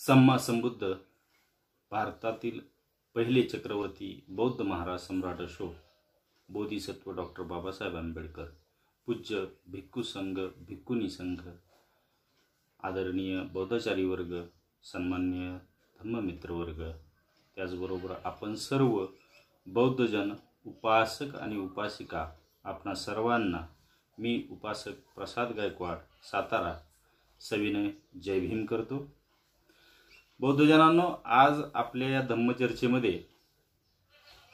सम्मा संबुद्ध भारतातील पहिले चक्रवर्ती बौद्ध महाराज सम्राट अशोक, बोधिसत्व डॉक्टर बाबासाहेब आंबेडकर, पूज्य भिक्खू संघ भिक्खुनी संघ, आदरणीय बौद्धाचारी वर्ग, सन्मान्य धम्ममित्र वर्ग, त्याचबरोबर आपण सर्व बौद्धजन उपासक आणि उपासिका, आपणा सर्वांना मी उपासक प्रसाद गायकवाड सातारा सविनय जय भीम करतो। बौद्धजनांनो, आज आपल्या या धम्मचर्चेमध्ये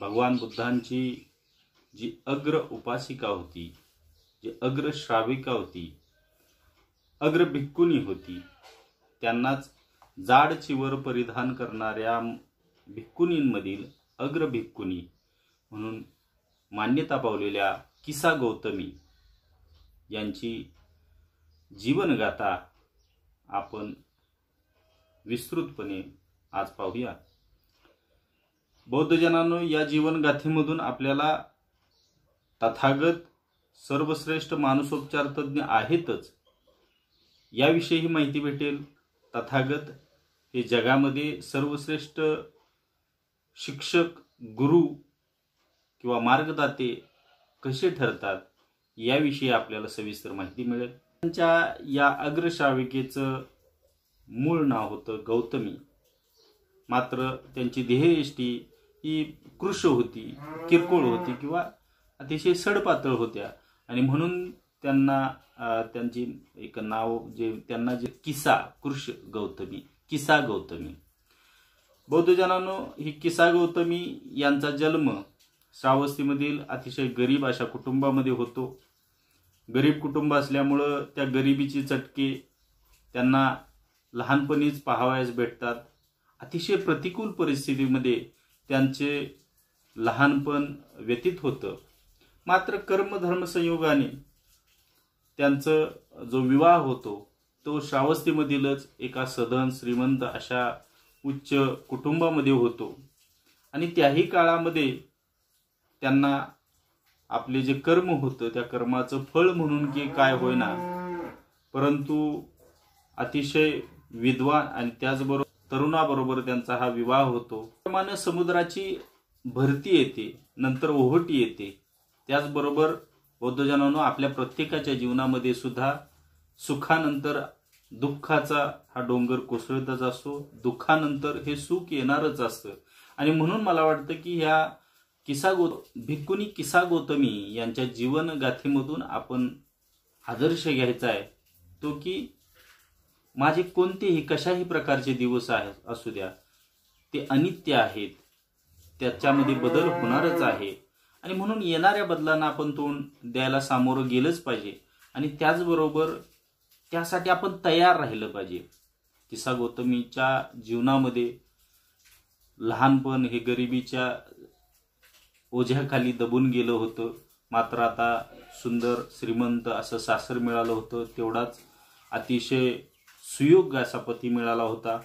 भगवान बुद्धांची जी अग्र उपासिका होती, जी अग्र श्राविका होती, अग्र भिक्खुनी होती, त्यांनाच जाड चिवर परिधान करणाऱ्या भिक्खुनींमधील अग्र भिक्खुनी म्हणून मान्यता पावलेल्या किसा गौतमी यांची जीवनगाथा आपण विस्तृतपणे आज पाहूया। बौद्धजनांनो, या जीवनगाथेमधून आपल्याला तथागत सर्वश्रेष्ठ मानसोपचार तज्ञ आहेतच याविषयी माहिती भेटेल। तथागत हे जगामध्ये सर्वश्रेष्ठ शिक्षक, गुरु किंवा मार्गदाते कसे ठरतात याविषयी आपल्याला सविस्तर माहिती मिळेल। त्यांच्या या अग्रश्राविकेचं मूळ नाव होतं गौतमी, मात्र त्यांची देहयष्टी ही कृश होती, किरकोळ होती किंवा अतिशय सडपातळ होत्या आणि म्हणून त्यांना त्यांची एक नाव त्यांना किसा कृश गौतमी, किसा गौतमी। बौद्धजनांनो, ही किसा गौतमी यांचा जन्म श्रावस्तीमधील अतिशय गरीब अशा कुटुंबामध्ये होतो। गरीब कुटुंब असल्यामुळं त्या गरिबीची चटके त्यांना लहानपणीच पाहावयास भेटतात। अतिशय प्रतिकूल परिस्थितीमध्ये त्यांचे लहानपण व्यतीत होतं। मात्र कर्मधर्म संयोगाने त्यांचा जो विवाह होतो तो श्रावस्तीमधीलच एका सधन श्रीमंत अशा उच्च कुटुंबामध्ये होतो आणि त्याही काळामध्ये त्यांना आपले जे कर्म होतं त्या कर्माचं फळ म्हणून की काय होईना, परंतु अतिशय विद्वान आणि त्याचबरोबर तरुणाबरोबर त्यांचा हा विवाह होतो। प्रमाणे समुद्राची भरती येते, नंतर ओहोटी येते। त्याचबरोबर बौद्धजनांनो, आपल्या प्रत्येकाच्या जीवनामध्ये सुद्धा सुखानंतर दुःखाचा हा डोंगर कोसळतच असतो, दुःखानंतर हे सुख येणारच असतं। आणि म्हणून मला वाटतं की ह्या भिक्खुनी किसा गौतमी यांच्या जीवनगाथेमधून आपण आदर्श घ्यायचा आहे, तो की माझे कोणतेही कशाही प्रकारचे दिवस आहेत असू द्या, ते अनित्य आहेत, त्याच्यामध्ये बदल होणारच आहे आणि म्हणून येणाऱ्या बदलांना आपण तोंड द्यायला सामोरं गेलंच पाहिजे आणि त्याचबरोबर त्यासाठी आपण तयार राहिलं पाहिजे। किसा गौतमीच्या जीवनामध्ये लहानपण हे गरिबीच्या ओझ्याखाली दबून गेलं होतं, मात्र आता सुंदर श्रीमंत असं सासर मिळालं होतं, तेवढाच अतिशय सुयोग्य असा पती मिळाला होता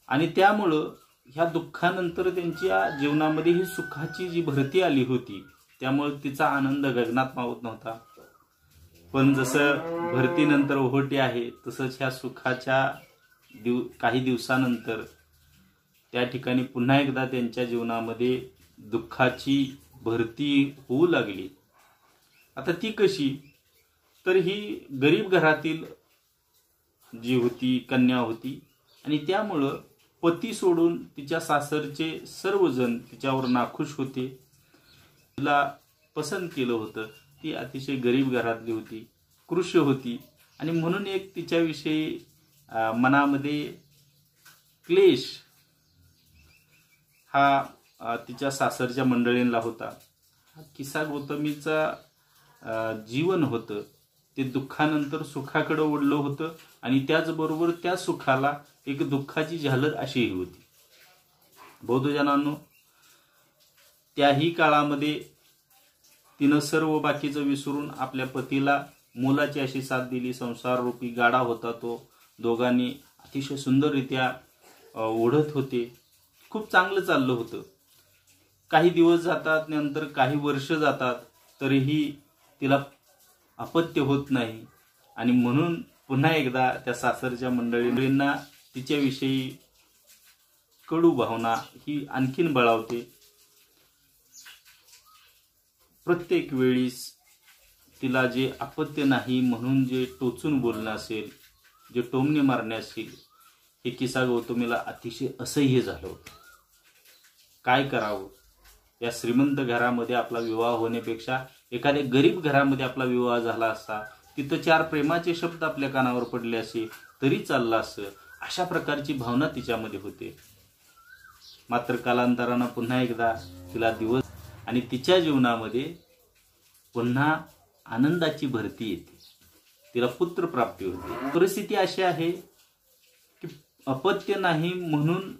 आणि त्यामुळं ह्या दुःखानंतर त्यांच्या जीवनामध्ये ही सुखाची जी भरती आली होती, त्यामुळे तिचा आनंद गगनात मावत नव्हता। पण जसं भरतीनंतर ओहोटी आहे, तसंच ह्या सुखाच्या काही दिवसानंतर त्या ठिकाणी पुन्हा एकदा त्यांच्या जीवनामध्ये दुःखाची भरती होऊ लागली। आता ती कशी, तर ही गरीब घरातील जी होती कन्या होती आणि त्यामुळं पती सोडून तिच्या सासरचे सर्वजण तिच्यावर नाखुश होते। तिला पसंत केलं होतं, ती अतिशय गरीब घरातली होती, कृश होती आणि म्हणून एक तिच्याविषयी मनामध्ये क्लेश हा तिच्या सासरच्या मंडळींना होता। किसा गौतमीचा जीवन होतं ते दुःखानंतर सुखाकडे ओढलं होतं आणि त्याचबरोबर त्या सुखाला एक दुःखाची झालर अशीही होती। बौद्धजनांनो, त्याही काळामध्ये तिनं सर्व बाकीचं विसरून आपल्या पतीला मुलाची अशी साथ दिली। संसार रूपी गाडा होता तो, दोघांनी अतिशय सुंदररित्या ओढत होते, खूप चांगलं चाललं होतं। काही दिवस जातात, नंतर काही वर्ष जातात, तरीही तिला अपत्य होत नाही आणि म्हणून पुन्हा एकदा त्या सासरच्या मंडळींना तिच्याविषयी कडू भावना ही आणखीन बळावते। प्रत्येक वेळीस तिला जे अपत्य नाही म्हणून जे टोचून बोलणं असेल, जे टोमणे मारणे असेल, हे किसा गौतमीला अतिशय असह्य झालं होतं। काय करावं? या श्रीमंत घरामध्ये आपला विवाह होण्यापेक्षा एखाद्या गरीब घरामध्ये आपला विवाह झाला असता, तिथं 4 प्रेमाचे शब्द आपल्या कानावर पडले असे तरी चाललं असं, अशा प्रकारची भावना तिच्यामध्ये होते। मात्र कालांतरानं पुन्हा एकदा तिला दिवस आणि तिच्या जीवनामध्ये पुन्हा आनंदाची भरती येते। तिला पुत्र प्राप्ती होते। परिस्थिती अशी आहे की अपत्य नाही म्हणून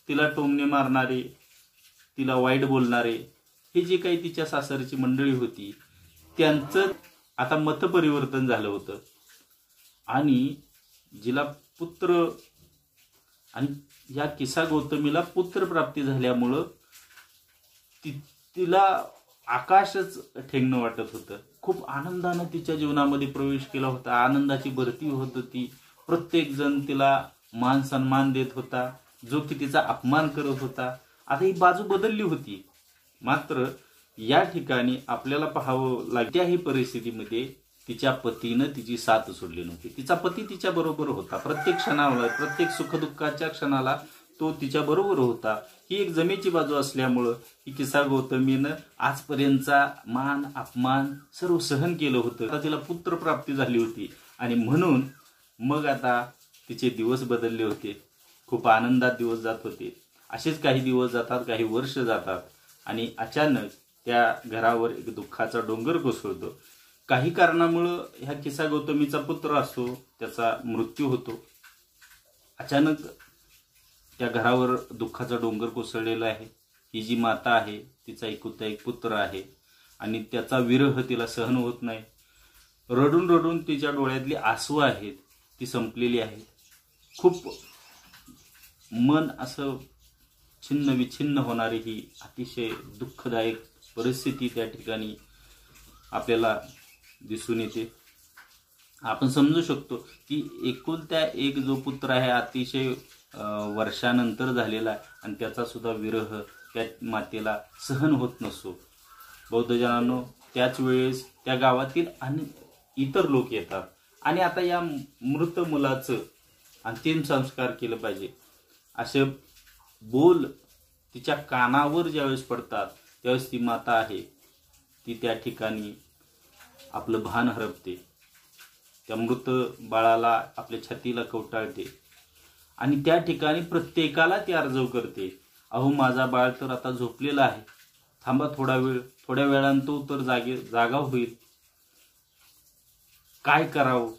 तिला टोमणे मारणारे, तिला वाईट बोलणारे, हे जे काही तिच्या सासरची मंडळी होती, त्यांचं आता मतपरिवर्तन झालं होतं आणि जिला पुत्र आणि या किसा गौतमीला पुत्र प्राप्ती झाल्यामुळं तिला आकाशच ठेंगणं वाटत होतं। खूप आनंदानं तिच्या जीवनामध्ये प्रवेश केला होता। आनंदाची भरती होत होती। प्रत्येक जण तिला मान सन्मान देत होता, जो की तिचा अपमान करत होता। आता ही बाजू बदलली होती। मात्र या ठिकाणी आपल्याला पाहावं लागेल, त्याही परिस्थितीमध्ये तिच्या पतीनं तिची साथ सोडली नव्हती। तिचा पती तिच्या बरोबर होता। प्रत्येक क्षणाला, प्रत्येक सुखदुःखाच्या क्षणाला तो तिच्या बरोबर होता। ही एक जमेची बाजू असल्यामुळं ही किसा गौतमीनं आजपर्यंतचा मान अपमान सर्व सहन केलं होतं। आता तिला पुत्र प्राप्ती झाली होती आणि म्हणून मग आता तिचे दिवस बदलले होते। खूप आनंदात दिवस जात होते। असेच काही दिवस जातात, काही वर्ष जातात आणि अचानक त्या घरावर एक दुःखाचा डोंगर कोसळतो। काही कारणामुळं ह्या किसा गौतमीचा पुत्र असतो, त्याचा मृत्यू होतो। अचानक त्या घरावर दुःखाचा डोंगर कोसळलेला आहे। ही जी माता आहे, तिचा एकुलता एक पुत्र आहे आणि त्याचा विरह तिला सहन होत नाही। रडून रडून तिच्या डोळ्यातली आसू आहेत ती संपलेली आहेत। खूप मन असं छिन्न विछिन्न होणारी ही अतिशय दुःखदायक परिस्थिती त्या ठिकाणी आपल्याला दिसून येते। आपण समजू शकतो की एकुलता एक जो पुत्र आहे, अतिशय वर्षानंतर झालेला आहे आणि त्याचा सुद्धा विरह त्या मातेला सहन होत नसतो। बौद्धजनांनो, त्याच वेळेस त्या गावातील इतर लोक येतात आणि आता या मृत मुलाचं अंतिम संस्कार केलं पाहिजे असे बोल तिच्या कानावर ज्यावेळेस पडतात, त्यावेळेस ती माता आहे ती त्या ठिकाणी आपलं भान हरपते। त्या मृत बाळाला आपल्या छातीला कवटाळते आणि त्या ठिकाणी प्रत्येकाला ती अर्जव करते, अहो माझा बाळ तर आता झोपलेला आहे, थांबा थोडा वेळ, थोड्या वेळानं तो तर जागा होईल। काय करावं?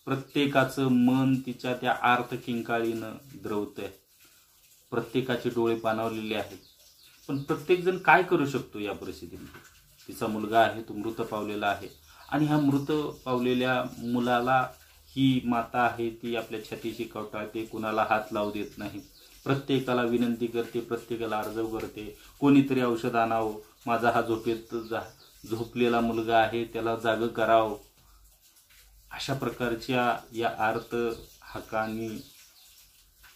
प्रत्येकाचं मन तिच्या त्या आर्त किंकाळीनं द्रवतंय। प्रत्येकाचे डोळे पाणावलेले आहेत, पण प्रत्येक जण काय करू शकतो या परिस्थितीमध्ये? तिचा मुलगा आहे, तो मृत पावलेला आहे आणि ह्या मृत पावलेल्या मुलाला ही माता आहे ती आपल्या छातीशी कवटाळते, कुणाला हात लावू देत नाही, प्रत्येकाला विनंती करते, प्रत्येकाला अर्जव करते, कोणीतरी औषध आणावं, माझा हा झोपलेला मुलगा आहे त्याला जागं करावं। अशा प्रकारच्या या आर्त हाकांनी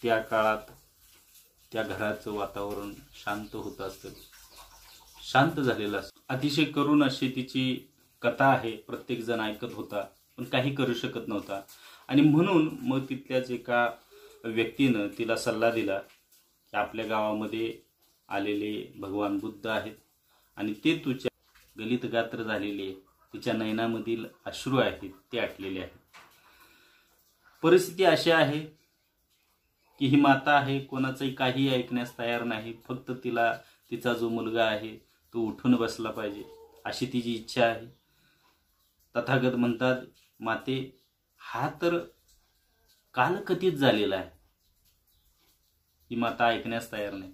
त्या काळात त्या घराचं वातावरण शांत होत असतं, शांत झालेलं असतं। अतिशय करुण अशी तिची कथा आहे। प्रत्येक जण ऐकत होता पण काही करू शकत नव्हता आणि म्हणून मग तिथल्याच एका व्यक्तीनं तिला सल्ला दिला की आपल्या गावामध्ये आलेले भगवान बुद्ध आहेत आणि ते तुझ्या गलित गात्र झालेले, तिच्या नयनामधील अश्रू आहेत ते आटलेले आहेत। परिस्थिती अशी आहे की ही माता आहे, कोणाचंही काही ऐकण्यास तयार नाही, फक्त तिला तिचा जो मुलगा आहे तो उठून बसला पाहिजे अशी तिची इच्छा आहे। तथागत म्हणतात, माते हा तर कालकथित झालेला आहे। ही माता ऐकण्यास तयार नाही।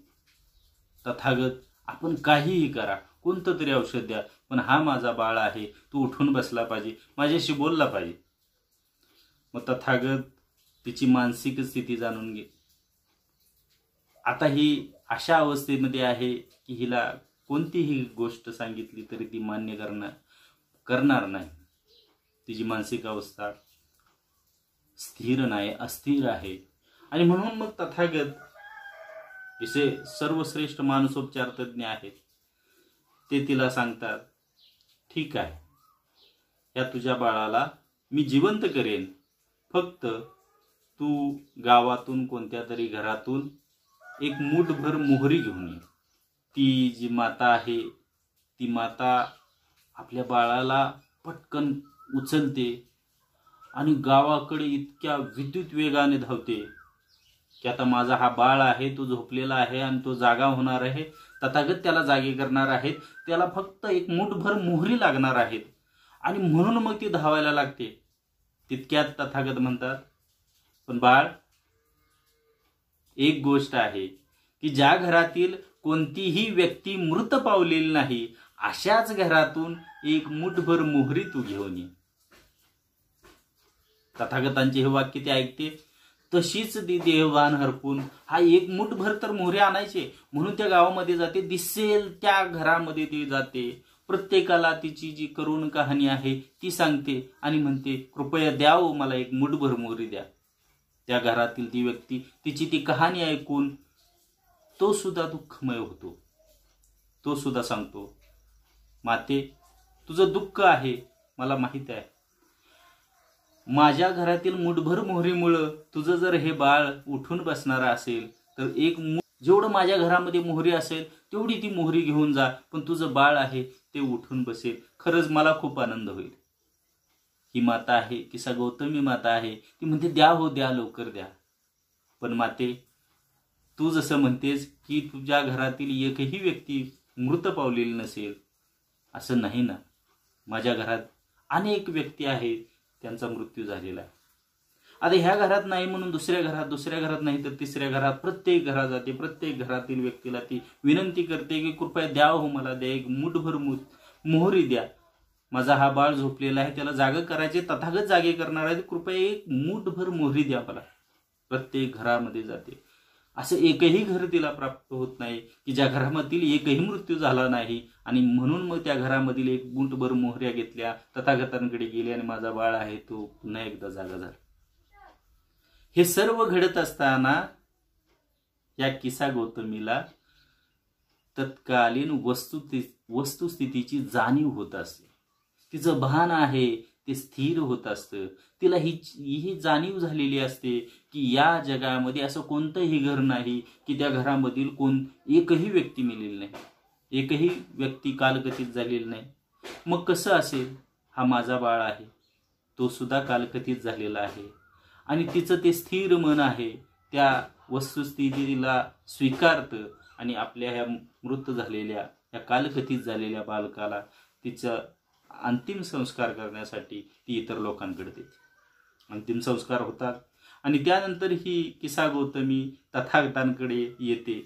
तथागत आपण काहीही करा, कोणतं तरी औषध द्या, पण हा माझा बाळ आहे, तो उठून बसला पाहिजे, माझ्याशी बोलला पाहिजे। मग तथागत तिची मानसिक स्थिती जाणून घे। आता ही अशा अवस्थेमध्ये आहे की हिला कोणतीही गोष्ट सांगितली तरी ती मान्य करणार नाही। तिची मानसिक अवस्था स्थिर नाही, अस्थिर आहे आणि म्हणून मग तथागत जसे सर्वश्रेष्ठ मानसोपचार तज्ज्ञ आहेत ते तिला सांगतात, ठीक आहे, या तुझ्या बाळाला मी जिवंत करेन, फक्त तू गावातून कोणत्या तरी घरातून एक मूठभर मोहरी घेऊन ये. ती जी माता आहे ती माता आपल्या बाळाला पटकन उचलते आणि गावाकडे इतक्या विद्युत वेगाने धावते की आता माझा हा बाळ आहे, तो झोपलेला आहे आणि तो जागा होणार आहे, तथागत त्याला जागे करणार आहेत, त्याला फक्त एक मूठभर मोहरी लागणार आहेत. आणि म्हणून मग ती धावायला लागते. तितक्यात तथागत म्हणतात, पण बाळ, एक गोष्ट आहे की ज्या घरातील कोणतीही व्यक्ती मृत पावलेली नाही अशाच घरातून एक मूठभर मोहरी तू घेऊन ये. तथागतांचे हे वाक्य ते ऐकते. तशीच ती देहभान हरपून हा एक मूठभर तर मोहरी आणायचे म्हणून त्या गावामध्ये जाते. दिसेल त्या घरामध्ये ती जाते, प्रत्येकाला तिची जी करुण कहाणी आहे ती सांगते आणि म्हणते, कृपया द्या हो, मला एक मूठभर मोहरी द्या. त्या घरातील ती व्यक्ती तिची ती कहाणी ऐकून तो सुद्धा दुःखमय होतो. तो सुद्धा सांगतो, माते, तुझं दुःख आहे मला माहित आहे. माझ्या घरातील मूठभर मोहरीमुळं तुझं जर हे बाळ उठून बसणार असेल तर जेवढं माझ्या घरामध्ये मोहरी असेल तेवढी ती मोहरी घेऊन जा, पण तुझं बाळ आहे ते उठून बसेल. खरंच मला खूप आनंद होईल. ही माता आहे, किसा गौतमी माता आहे, ती म्हणते, द्या हो, द्या, लवकर द्या. पण माते, तू जसं म्हणतेस की तुझ्या घरातील एकही व्यक्ती मृत पावलेली नसेल, असं नाही ना. माझ्या घरात अनेक व्यक्ती आहेत, त्यांचा मृत्यू झालेला आहे. आता ह्या घरात नाही म्हणून दुसऱ्या घरात नाही तर तिसऱ्या घरात, प्रत्येक घरात जाते. प्रत्येक घरातील व्यक्तीला ती विनंती करते की कृपया द्या हो, मला द्या, एक मूठभर मोहरी द्या. माझा हा बाळ झोपलेला आहे, त्याला जाग करायचे, तथागत जागे करणार आहे, कृपया एक मूठभर मोहरी द्या मला. प्रत्येक घरामध्ये जाते. असं एकही घर तिला प्राप्त होत नाही की ज्या घरामधील एकही मृत्यू झाला नाही. आणि म्हणून मग त्या घरामधील एक मूठभर मोहऱ्या घेतल्या, तथागतांकडे गेले आणि माझा बाळ आहे तो पुन्हा एकदा जागा झाला. हे सर्व घडत असताना या किसा गौतमीला तत्कालीन वस्तुस्थितीची जाणीव होत असते. तिचं भान आहे ते स्थिर होत असतं. तिला ही जाणीव झालेली असते की या जगामध्ये असं कोणतंही घर नाही की त्या घरामधील एकही व्यक्ती मेलेली नाही, एकही व्यक्ती कालकथित झालेली नाही. मग कसं असेल? हा माझा बाळ आहे, तो सुद्धा कालकथित झालेला आहे. आणि तिचं ते स्थिर मन आहे, त्या वस्तुस्थितीला स्वीकारतं आणि आपल्या ह्या मृत झालेल्या, या कालकथित झालेल्या बालकाला तिचं अंतिम संस्कार करण्यासाठी ती इतर लोकांकडे देते. अंतिम संस्कार होतात आणि त्यानंतर ही किसा गौतमी तथागतांकडे येते.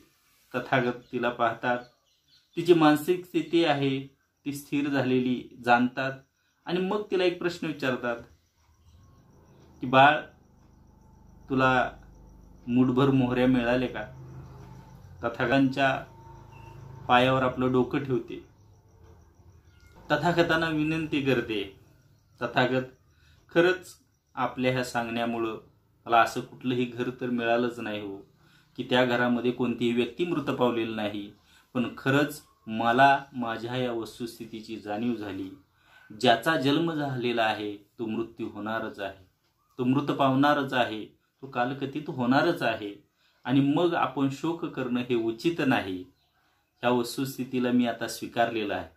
तथागत तिला पाहतात, तिची मानसिक स्थिती आहे ती स्थिर झालेली जाणतात आणि मग तिला एक प्रश्न विचारतात की बाळ, तुला मूठभर मोहऱ्या मिळाले का? तथागतांच्या पायावर आपलं डोकं ठेवते. तथागतांना विनंती करते, तथागत, खरंच आपल्या ह्या सांगण्यामुळं मला असं कुठलंही घर तर मिळालंच नाही हो, की त्या घरामध्ये कोणतीही व्यक्ती मृत पावलेली नाही. पण खरंच मला माझ्या या वस्तुस्थितीची जाणीव झाली. ज्याचा जन्म झालेला आहे तो मृत्यू होणारच आहे, तो मृत पावणारच आहे, तो कालकथित होणारच आहे. आणि मग आपण शोक करणं हे उचित नाही. ह्या वस्तुस्थितीला मी आता स्वीकारलेलं आहे.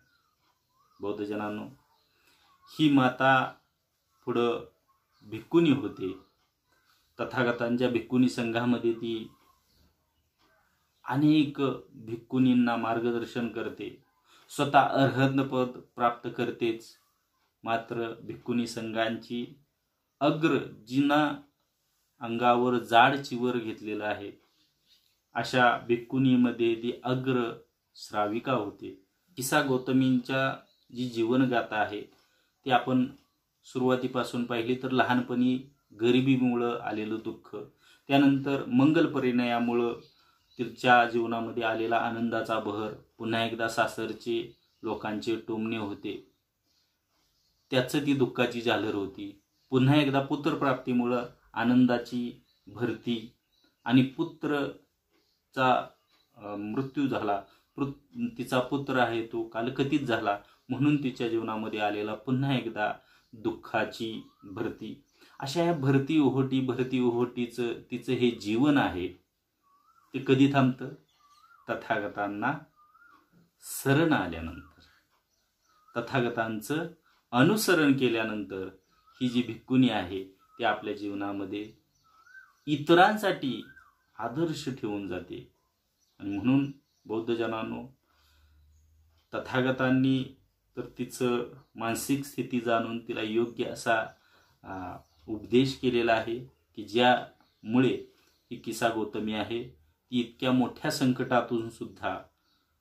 बौद्धजनांनो, ही माता पुढं भिक्कुनी होते. तथागतांच्या भिक्कुनी संघामध्ये ती अनेक भिक्कुनींना मार्गदर्शन करते. स्वतः अर्हतपद प्राप्त करतेच, मात्र भिक्कुनी संघांची जिना अंगावर जाड चिवर घेतलेला आहे अशा भिक्कुनीमध्ये ती श्राविका होते. किसा गौतमींच्या जी जीवनगाथा आहे ती आपण सुरुवातीपासून पाहिली तर लहानपणी गरिबीमुळं आलेलं दुःख, त्यानंतर मंगल परिणयामुळं तिच्या जीवनामध्ये आलेला आनंदाचा बहर, पुन्हा एकदा सासरचे लोकांचे टोमणे होते, त्याचं ती दुःखाची झालर होती. पुन्हा एकदा पुत्रप्राप्तीमुळं आनंदाची भरती आणि पुत्रचा मृत्यू झाला, तिचा पुत्र आहे तो कालकथित झाला, म्हणून तिच्या जीवनामध्ये आलेला पुन्हा एकदा दुःखाची भरती. अशा या भरती ओहोटीचं तिचं हे जीवन आहे ते कधी थांबतं? तथागतांना शरण आल्यानंतर, तथागतांचं अनुसरण केल्यानंतर ही जी भिक्खुनी आहे ती आपल्या जीवनामध्ये इतरांसाठी आदर्श ठेवून जाते. आणि म्हणून बौद्ध जनांनो, तथागतांनी तर तिचं मानसिक स्थिती जाणून तिला योग्य असा उपदेश केलेला आहे की ज्यामुळे ही किसा गौतमी आहे ती इतक्या मोठ्या संकटातून सुद्धा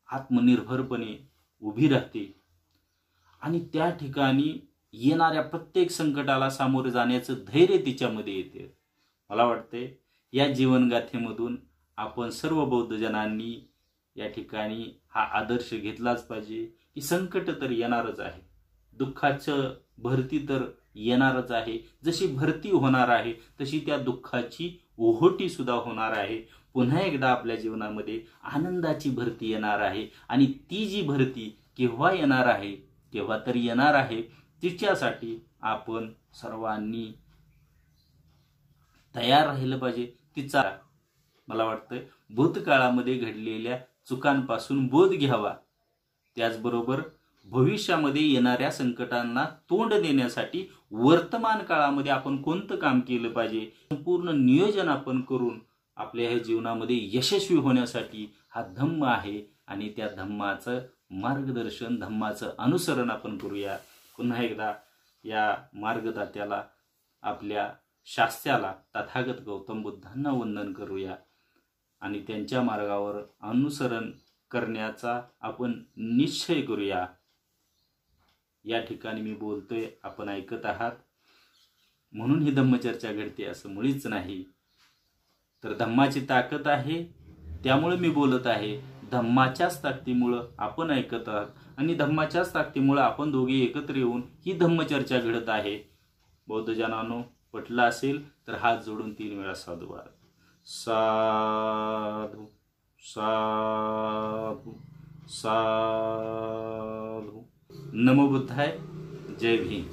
आत्मनिर्भरपणे उभी राहते आणि त्या ठिकाणी येणाऱ्या प्रत्येक संकटाला सामोरे जाण्याचं धैर्य तिच्यामध्ये येते. मला वाटते या जीवनगाथेमधून आपण सर्व बौद्ध जनांनी या ठिकाणी हा आदर्श घेतलाच पाहिजे की संकट तर येणारच आहे, दुःखाचं भरती तर येणारच आहे. जशी भरती होणार आहे तशी त्या दुःखाची ओहोटी सुद्धा होणार आहे. पुन्हा एकदा आपल्या जीवनामध्ये आनंदाची भरती येणार आहे आणि ती जी भरती केव्हा येणार आहे, केव्हा तरी येणार आहे, तिच्यासाठी आपण सर्वांनी तयार राहिलं पाहिजे. तिचा मला वाटतं भूतकाळामध्ये घडलेल्या चुकांपासून बोध घ्यावा, त्याचबरोबर भविष्यामध्ये येणाऱ्या संकटांना तोंड देण्यासाठी वर्तमान काळामध्ये आपण कोणतं काम केलं पाहिजे, संपूर्ण नियोजन आपण करून आपल्या ह्या जीवनामध्ये यशस्वी होण्यासाठी हा धम्म आहे आणि त्या धम्माचं मार्गदर्शन, धम्माचं अनुसरण आपण करूया. पुन्हा एकदा या मार्गदात्याला, आपल्या शास्त्याला, तथागत गौतम बुद्धांना वंदन करूया आणि त्यांच्या मार्गावर अनुसरण करण्याचा आपण निश्चय करूया. या ठिकाणी मी बोलतोय, आपण ऐकत आहात म्हणून ही धम्मचर्चा घडते असं मुळीच नाही. तर धम्माची ताकद आहे त्यामुळे मी बोलत आहे. धम्माच्याच ताकदीमुळं आपण ऐकत आहात आणि धम्माच्याच ताकदीमुळं आपण दोघे एकत्र येऊन ही धम्मचर्चा घडत आहे. बौद्ध जनांनो, पटलं असेल तर हात जोडून 3 वेळा साधुवाद. साधू साधू साधू. नमो बुद्धाय. जय भीम.